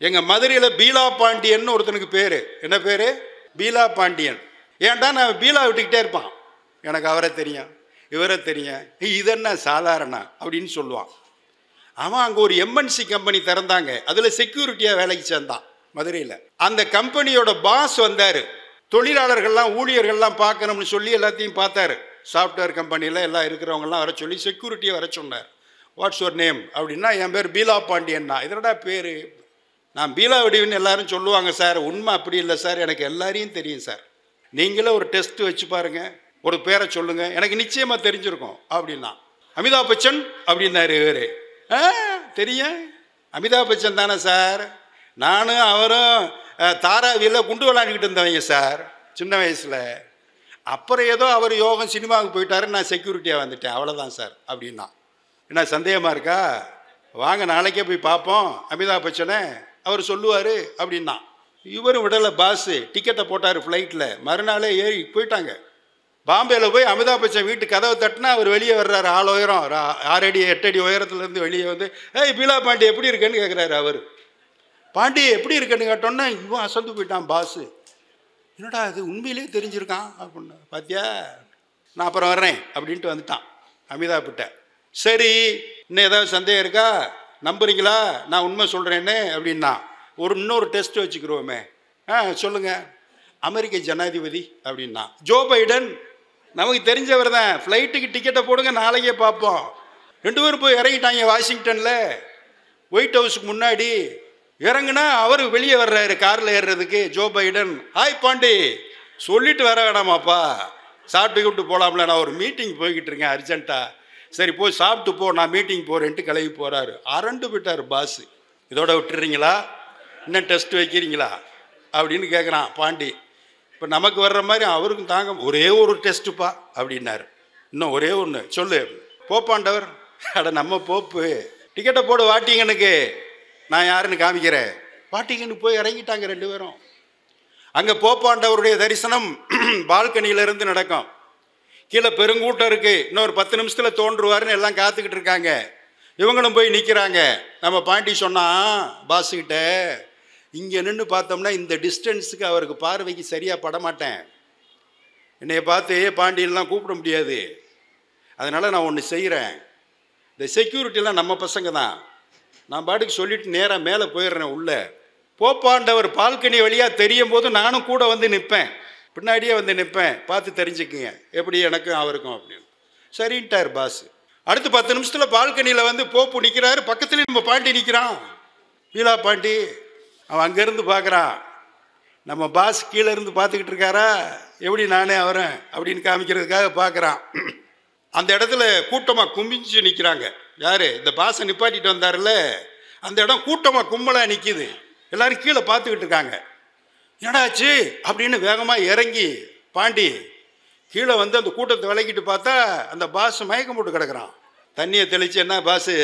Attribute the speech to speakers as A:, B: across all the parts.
A: எங்கள் மதுரையில் பீலா பாண்டியன் ஒருத்தனுக்கு பேர். என்ன பேர்? பீலா பாண்டியன். ஏன்டா நான் பீலா விட்டுக்கிட்டே இருப்பான். எனக்கு அவரை தெரியும், இவரை தெரியும், இது என்ன சாதாரண அப்படின்னு சொல்லுவான். அவன் அங்கே ஒரு எம்என்சி கம்பெனி திறந்தாங்க. அதில் செக்யூரிட்டியாக வேலைக்கு சேர்ந்தான் மதுரையில். அந்த கம்பெனியோட பாஸ் வந்தார். தொழிலாளர்கள்லாம் ஊழியர்கள்லாம் பார்க்கணும்னு சொல்லி எல்லாத்தையும் பார்த்தாரு. சாஃப்ட்வேர் கம்பெனியில் எல்லாம் இருக்கிறவங்கலாம் வர சொல்லி செக்யூரிட்டியை வர சொன்னார். வாட்ஸ் யுவர் நேம் அப்படின்னா, என் பேர் பீலா பாண்டியன்னா. இதனடா பேர்? நான் பீலா வடிவுன்னு எல்லாரும் சொல்லுவாங்க சார். உண்மை அப்படி இல்லை சார், எனக்கு எல்லாரையும் தெரியும் சார். நீங்களே ஒரு டெஸ்ட் வச்சு பாருங்க, ஒரு பேரை சொல்லுங்க, எனக்கு நிச்சயமாக தெரிஞ்சிருக்கும் அப்படின்னா. அமிதாப் பச்சன் அப்படின்னாரு இவர். தெரியும், அமிதாப் பச்சன் தானே சார். நானும் அவரும் தாராவியில் குண்டு விளையாண்டுக்கிட்டு இருந்தவங்க சார் சின்ன வயசில். அப்புறம் ஏதோ அவர் யோகம் சினிமாவுக்கு போயிட்டாரு, நான் செக்யூரிட்டியாக வந்துட்டேன், அவ்வளோதான் சார் அப்படின்னா. என்ன சந்தேகமாக இருக்கா? வாங்க நாளைக்கே போய் பார்ப்போம் அமிதாப் பச்சனை, அவர் சொல்லுவார் அப்படின்னா. இவரும் விடலை, பாஸு டிக்கெட்டை போட்டார் ஃப்ளைட்டில். மறுநாளே ஏறி போயிட்டாங்க. பாம்பேயில் போய் அமிதாப் பச்சன் வீட்டு கதவை தட்டினா அவர் வெளியே வர்றாரு. 6 உயரம், 6 அடி 8 அடி உயரத்துலேருந்து வெளியே வந்து, ஏய் பீலா பாண்டி எப்படி இருக்கேன்னு கேட்குறாரு அவர். பாண்டி எப்படி இருக்கேன்னு கேட்டோன்னே இவன் அசந்து போயிட்டான் பாஸு. என்னடா அது உண்மையிலே தெரிஞ்சிருக்கான் அப்படின்னு. பார்த்தியா, நான் அப்புறம் வர்றேன் அப்படின்ட்டு வந்துட்டான் அமிதாப்கிட்ட. சரி, இன்னும் ஏதாவது சந்தேகம் இருக்கா, நம்புறீங்களா நான் உண்மை சொல்கிறேன்னு அப்படின்னா. இன்னொரு டெஸ்ட் வச்சுக்கிறோமே. சொல்லுங்கள். அமெரிக்க ஜனாதிபதி அப்படின்னா ஜோ பைடன். நமக்கு தெரிஞ்சவர் தான். ஃப்ளைட்டுக்கு டிக்கெட்டை போடுங்க, நாளைக்கே பார்ப்போம். 2 பேரும் போய் இறங்கிட்டாங்க வாஷிங்டனில். ஒயிட் ஹவுஸுக்கு முன்னாடி இறங்குனா அவர் வெளியே வர்றாரு காரில் ஏறுறதுக்கு. ஜோ பைடன், ஹாய் பாண்டி சொல்லிட்டு வர வேணாமாப்பா, சாப்பிட்டு விட்டு போகலாம்ல, நான் ஒரு மீட்டிங் போய்கிட்டு இருக்கேன் அர்ஜென்ட்டாக. சரி போய் சாப்பிட்டு போ, நான் மீட்டிங் போகிறேன்ட்டு கிளம்பி போகிறாரு. அரண்டு போயிட்டார் பாஸு. இதோட விட்டுறீங்களா, இன்னும் டெஸ்ட் வைக்கிறீங்களா அப்படின்னு கேட்குறான் பாண்டி. இப்போ நமக்கு வர்ற மாதிரி அவருக்கும் தாங்க, ஒரே ஒரு டெஸ்ட்டுப்பா அப்படின்னாரு. இன்னும் ஒரே ஒன்று சொல்லு. போப்பாண்டவர், அட நம்ம போப்பு, டிக்கெட்டை போடு வாட்டிங்கனுக்கு, நான் யாருன்னு காமிக்கிறேன். வாட்டிங்கன்னு போய் இறங்கிட்டாங்க 2 பேரும். அங்கே போப்பாண்டவருடைய தரிசனம் பால்கனியிலேருந்து நடக்கும். கீழே பெருங்கூட்டம் இருக்குது. இன்னொரு 10 நிமிஷத்தில் தோன்றுவாருன்னு எல்லாம் காத்துக்கிட்டு இருக்காங்க. இவங்களும் போய் நிற்கிறாங்க. நம்ம பாண்டி சொன்னால் பாஸுக்கிட்ட, இங்கே நின்று பார்த்தோம்னா இந்த டிஸ்டன்ஸுக்கு அவருக்கு பார்வைக்கு சரியாக படமாட்டேன். என்னைய பார்த்து பாண்டியெல்லாம் கூப்பிட முடியாது. அதனால் நான் ஒன்று செய்கிறேன். இந்த செக்யூரிட்டிலாம் நம்ம பசங்க தான். நான் பாட்டுக்கு சொல்லிவிட்டு நேராக மேலே போயிடுறேன் உள்ளே. போப்பாண்டவர் பால்கனி வழியாக தெரியும் போது நானும் கூட வந்து நிற்பேன், பின்னாடியே வந்து நிற்பேன், பார்த்து தெரிஞ்சுக்குங்க எப்படி எனக்கும் அவருக்கும் அப்படின்னு. சரின்ட்டார் பாஸ். அடுத்து 10 நிமிஷத்தில் பால்கனியில் வந்து போப்பு நிற்கிறாரு. பக்கத்துலேயும் நம்ம பாண்டி நிற்கிறான், பீலா பாண்டி. அவன் அங்கேருந்து பார்க்குறான். நம்ம பாஸ் கீழே இருந்து பார்த்துக்கிட்டு இருக்காரா, எப்படி நானே அவரேன் அப்படின்னு காமிக்கிறதுக்காக பார்க்குறான். அந்த இடத்துல கூட்டமாக குமிஞ்சு நிற்கிறாங்க. யார்? இந்த பாஸை நிப்பாட்டிட்டு வந்தார்ல, அந்த இடம் கூட்டமாக கும்பலாக நிற்கிது. எல்லோரும் கீழே பார்த்துக்கிட்டு இருக்காங்க. என்னடாச்சு அப்படின்னு வேகமாக இறங்கி பாண்டி கீழே வந்து அந்த கூட்டத்தை விளக்கிட்டு பார்த்தா அந்த பாஸ் மயக்கம் போட்டு கிடக்குறான். தண்ணியை தெளித்து, என்ன பாஸு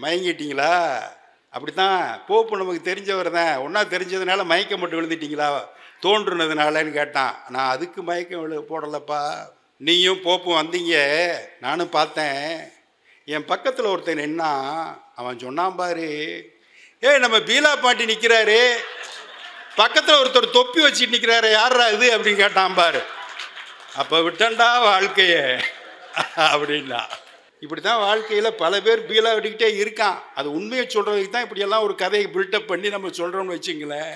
A: மயங்கிட்டீங்களா? அப்படித்தான், போப்பு நமக்கு தெரிஞ்சவர் தான், ஒன்றா தெரிஞ்சதுனால மயக்கம் போட்டு விழுந்துட்டீங்களா தோன்றுனதுனாலன்னு கேட்டான். நான் அதுக்கு மயக்கம் போடலப்பா, நீயும் போப்பும் வந்தீங்க, நானும் பார்த்தேன். என் பக்கத்தில் ஒருத்தன் நின்னா, அவன் சொன்னான் பாரு, நம்ம பீலா பாண்டி நிற்கிறாரு, பக்கத்தில் ஒருத்தர் தொப்பி வச்சுட்டு நிற்கிறாரு, யாரா இது அப்படின்னு கேட்டான் பாரு. அப்போ விட்டண்டா வாழ்க்கைய அப்படின்னா. இப்படி தான் வாழ்க்கையில் பல பேர் பீலா விட்டுக்கிட்டே இருக்கான். அது உண்மையை சொல்கிறதுக்கு தான் இப்படியெல்லாம் ஒரு கதையை பில்டப் பண்ணி நம்ம சொல்கிறோம்னு வச்சுங்களேன்.